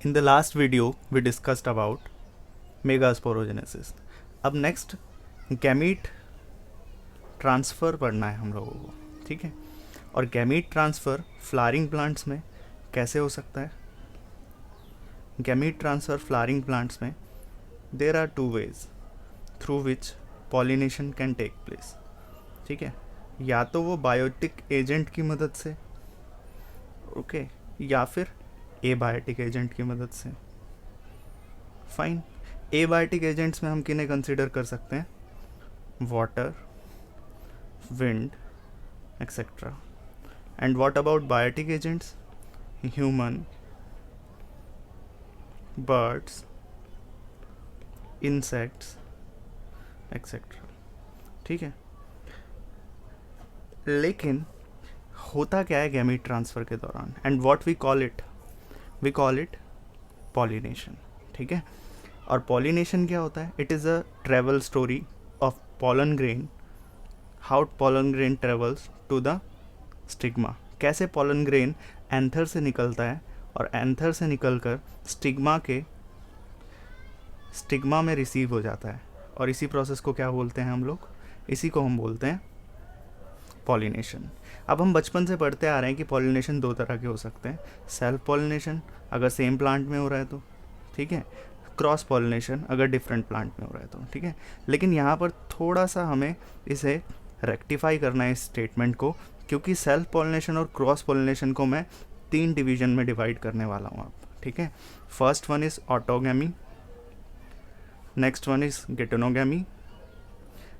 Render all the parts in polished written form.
In the last video, we discussed about megasporogenesis. अब next gamete transfer पढ़ना है हम लोगों को, ठीक है। और गैमीट ट्रांसफ़र फ्लावरिंग प्लांट्स में कैसे हो सकता है? गैमीट ट्रांसफ़र फ्लावरिंग प्लांट्स में there are two ways through which pollination can take place, ठीक है। या तो वो बायोटिक एजेंट की मदद से, ओके, या फिर एबायोटिक एजेंट की मदद से। फाइन। एबायोटिक एजेंट्स में हम किन्हें कंसिडर कर सकते हैं? Water, wind, etcetera. And what about biotic agents? Human, birds, insects, etcetera, ठीक है। लेकिन होता क्या है गैमीट ट्रांसफ़र के दौरान? And what we call it pollination, ठीक है। और पॉलिनेशन क्या होता है? It is a travel story of pollen grain, how pollen grain travels to the stigma. कैसे पॉलन ग्रेन एंथर से निकलता है और एंथर से निकलकर स्टिग्मा में रिसीव हो जाता है। और इसी प्रोसेस को क्या बोलते हैं हम लोग? इसी को हम बोलते हैं पॉलिनेशन। अब हम बचपन से पढ़ते आ रहे हैं कि पॉलिनेशन दो तरह के हो सकते हैं। सेल्फ पॉलिनेशन अगर सेम प्लांट में हो रहा है तो, ठीक है। क्रॉस पॉलिनेशन अगर डिफरेंट प्लांट में हो रहा है तो, ठीक है। लेकिन यहाँ पर थोड़ा सा हमें इसे रेक्टिफाई करना है इस स्टेटमेंट को, क्योंकि सेल्फ पॉलिनेशन और क्रॉस पॉलिनेशन को मैं 3 डिवीजन में डिवाइड करने वाला हूँ आप, ठीक है। First one is autogamy, next one is geitonogamy,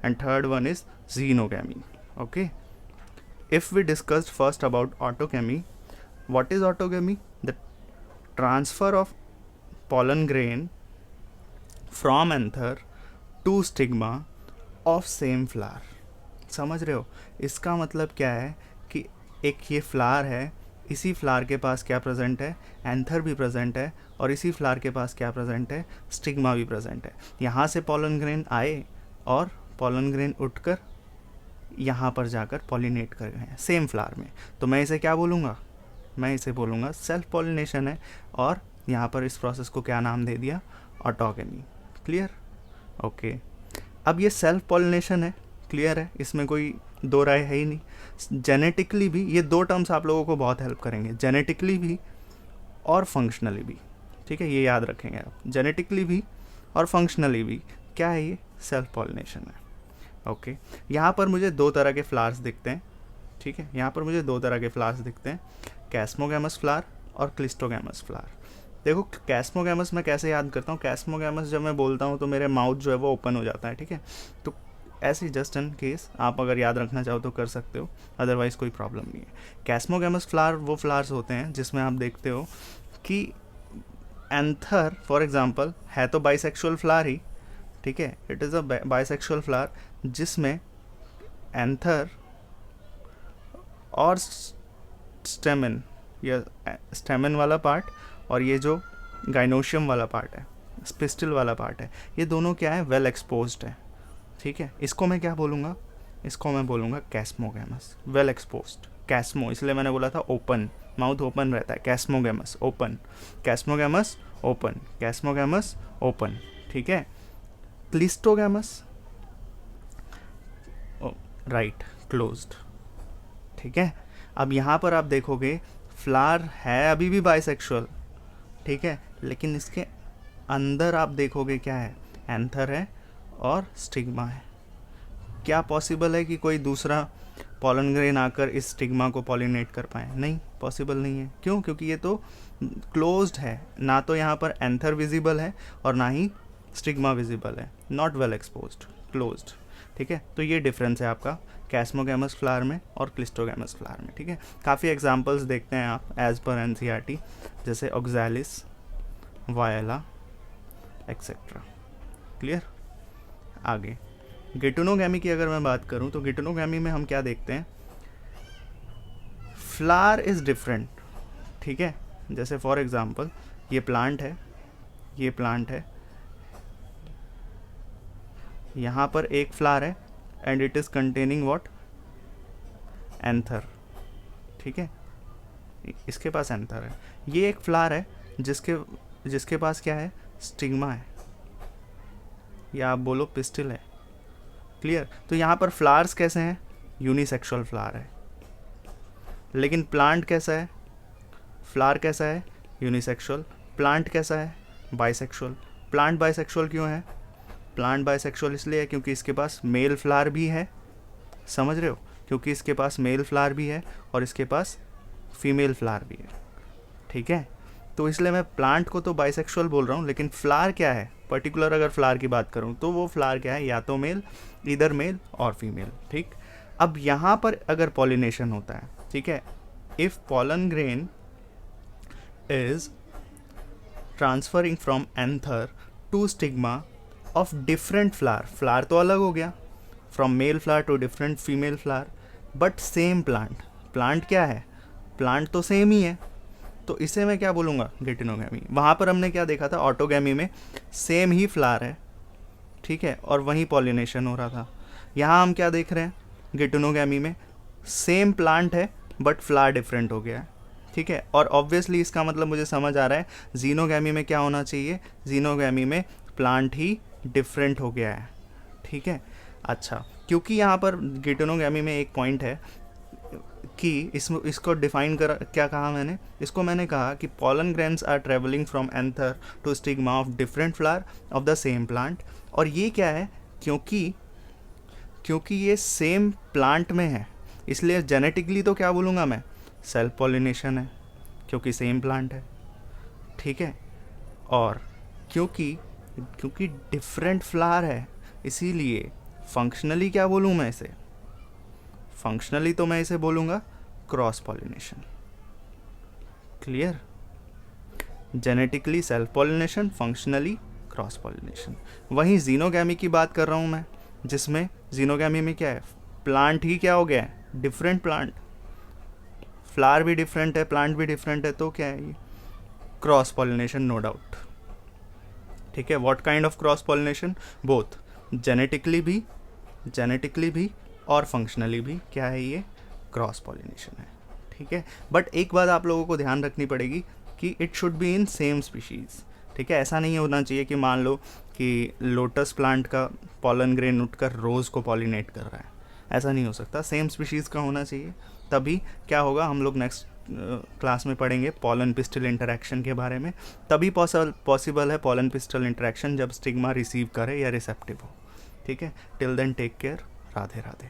and third one is xenogamy. Okay, if we discussed first about autogamy, what is autogamy? The transfer of pollen grain from anther to stigma of same flower. समझ रहे हो? इसका मतलब क्या है कि एक ये फ्लावर है, इसी फ्लावर के पास क्या प्रेजेंट है? एंथर भी प्रेजेंट है, और इसी फ्लावर के पास क्या प्रेजेंट है? स्टिग्मा भी प्रेजेंट है। यहाँ से पॉलन ग्रेन आए और पॉलन ग्रेन उठकर यहाँ पर जाकर पॉलिनेट कर गए हैं सेम फ्लावर में। तो मैं इसे क्या बोलूँगा? मैं इसे बोलूँगा सेल्फ पॉलिनेशन है। और यहाँ पर इस प्रोसेस को क्या नाम दे दिया? ऑटोगेमी। क्लियर? ओके। अब ये सेल्फ पॉलिनेशन है, क्लियर है, इसमें कोई दो राय है ही नहीं। जेनेटिकली भी ये दो टर्म्स आप लोगों को बहुत हेल्प करेंगे, जेनेटिकली भी और फंक्शनली भी, ठीक है। ये याद रखेंगे आप, जेनेटिकली भी और फंक्शनली भी क्या है? ये सेल्फ पॉलिनेशन है। ओके। यहाँ पर मुझे दो तरह के फ्लावर्स दिखते हैं, ठीक है। यहाँ पर मुझे दो तरह के फ्लावर्स दिखते हैं, कैस्मोगैमस फ्लावर और क्लिस्टोगैमस फ्लावर। देखो कैस्मोगैमस मैं कैसे याद करता हूँ? कैस्मोगैमस जब मैं बोलता हूँ तो मेरे माउथ जो है वो ओपन हो जाता है, ठीक है। तो ऐसे जस्ट इन केस आप अगर याद रखना चाहो तो कर सकते हो, अदरवाइज़ कोई प्रॉब्लम नहीं है। कैस्मोगैमस फ्लावर वो फ्लावर्स होते हैं जिसमें आप देखते हो कि एंथर फॉर एग्जांपल है तो बाइसेक्सुअल फ्लावर ही, ठीक है। It is a bisexual flower जिसमें एंथर और स्टेमन, या स्टेमन वाला पार्ट और ये जो गाइनोशियम वाला पार्ट है, स्पिस्टल वाला पार्ट है, ये दोनों क्या है? वेल एक्सपोज्ड है, ठीक है। इसको मैं क्या बोलूँगा? इसको मैं बोलूँगा कैस्मोगैमस, वेल एक्सपोज्ड। कैस्मो इसलिए मैंने बोला था ओपन, माउथ ओपन रहता है। कैस्मोगैमस ओपन, कैस्मोगैमस ओपन, कैस्मोगैमस ओपन, ठीक है। क्लिस्टोगैमस राइट, क्लोज्ड, ठीक है। अब यहाँ पर आप देखोगे फ्लावर है अभी भी बाइसेक्सुअल, ठीक है, लेकिन इसके अंदर आप देखोगे क्या है? एंथर है और स्टिग्मा है। क्या पॉसिबल है कि कोई दूसरा पॉलन ग्रेन आकर इस स्टिग्मा को पॉलिनेट कर पाए? नहीं, पॉसिबल नहीं है। क्यों? क्योंकि ये तो क्लोज्ड है, ना तो यहाँ पर एंथर विजिबल है और ना ही स्टिग्मा विजिबल है। नॉट वेल एक्सपोज्ड, क्लोज्ड, ठीक है। तो ये डिफरेंस है आपका कैस्मोगैमस फ्लावर में और क्लिस्टोगैमस फ्लावर में, ठीक है। काफ़ी एग्जांपल्स देखते हैं आप एज पर एनसीईआरटी, जैसे ऑक्सैलिस, वायला, एक्सेट्रा। क्लियर? आगे गेटोनोगैमी की अगर मैं बात करूं तो गेटोनोगैमी में हम क्या देखते हैं? फ्लावर इज़ डिफरेंट, ठीक है। जैसे फॉर एग्जांपल ये प्लांट है, ये प्लांट है, यहाँ पर एक फ्लावर है and it is containing what? Anther, ठीक है। इसके पास एंथर है। ये एक फ्लावर है जिसके जिसके पास क्या है, स्टिग्मा है, या आप बोलो पिस्टिल है। क्लियर। तो यहाँ पर फ्लावर्स कैसे हैं, यूनिसेक्सुअल फ्लावर है। लेकिन प्लांट कैसा है, फ्लावर कैसा है, यूनिसेक्सुअल। प्लांट कैसा है, बाइसेक्सुअल। प्लांट बाइसेक्सुअल क्यों है, प्लांट बाइसेक्सुअल इसलिए है क्योंकि इसके पास मेल फ्लावर भी है, समझ रहे हो, क्योंकि इसके पास मेल फ्लावर भी है और इसके पास फीमेल फ्लावर भी है। ठीक है, तो इसलिए मैं प्लांट को तो बाइसेक्सुअल बोल रहा हूँ, लेकिन फ्लावर क्या है, पर्टिकुलर अगर फ्लावर की बात करूँ तो वो फ्लावर क्या है, या तो मेल, इधर मेल और फीमेल। ठीक। अब यहाँ पर अगर पॉलिनेशन होता है, ठीक है, if pollen grain is transferring from anther to stigma of different flower, flower तो अलग हो गया, from male flower to different female flower, but same plant. Plant क्या है, प्लांट तो सेम ही है, तो इसे मैं क्या बोलूँगा, गिटिनोगैमी। वहाँ पर हमने क्या देखा था, ऑटोगैमी में सेम ही फ्लावर है, ठीक है, और वहीं पॉलिनेशन हो रहा था। यहाँ हम क्या देख रहे हैं, गिटिनोगैमी में सेम प्लांट है बट फ्लावर डिफरेंट हो गया है। ठीक है, और ऑब्वियसली इसका मतलब मुझे समझ आ रहा है, जीनोगैमी में क्या होना चाहिए, जीनोगैमी में प्लांट ही डिफरेंट हो गया है। ठीक है, अच्छा, क्योंकि यहाँ पर गिटिनोगैमी में एक पॉइंट है कि इसको डिफाइन कर क्या कहा मैंने, इसको मैंने कहा कि pollen grains are travelling from anther to stigma of different flower of the same plant. और ये क्या है, क्योंकि ये सेम प्लांट में है, इसलिए जेनेटिकली तो क्या बोलूँगा मैं, सेल्फ पॉलिनेशन है, क्योंकि सेम प्लांट है। ठीक है, और क्योंकि डिफरेंट फ्लावर है, इसीलिए फंक्शनली क्या बोलूँ मैं इसे, फंक्शनली तो मैं इसे बोलूँगा cross pollination. Clear. Genetically self pollination, functionally cross pollination. वहीं जीनोगैमी की बात कर रहा हूँ मैं, जिसमें जीनोगैमी में क्या है, प्लांट ही क्या हो गया है, डिफरेंट प्लांट, फ्लावर भी डिफरेंट है, प्लांट भी डिफरेंट है, तो क्या है ये, क्रॉस पॉलिनेशन, नो डाउट। ठीक है, what kind of cross pollination, both genetically भी और फंक्शनली भी क्या है, ये क्रॉस पॉलिनेशन है। ठीक है, बट एक बात आप लोगों को ध्यान रखनी पड़ेगी कि it should be in same species. ठीक है, ऐसा नहीं होना चाहिए कि मान लो कि लोटस प्लांट का पॉलन ग्रेन उठकर रोज़ को पॉलिनेट कर रहा है, ऐसा नहीं हो सकता, सेम स्पीशीज़ का होना चाहिए। तभी क्या होगा, हम लोग नेक्स्ट क्लास में पढ़ेंगे पॉलन पिस्टल इंटरेक्शन के बारे में, तभी पॉसिबल है पॉलन पिस्टल इंटरेक्शन जब स्टिग्मा रिसीव करे या रिसेप्टिव हो। ठीक है, till then take care, Radhe Radhe.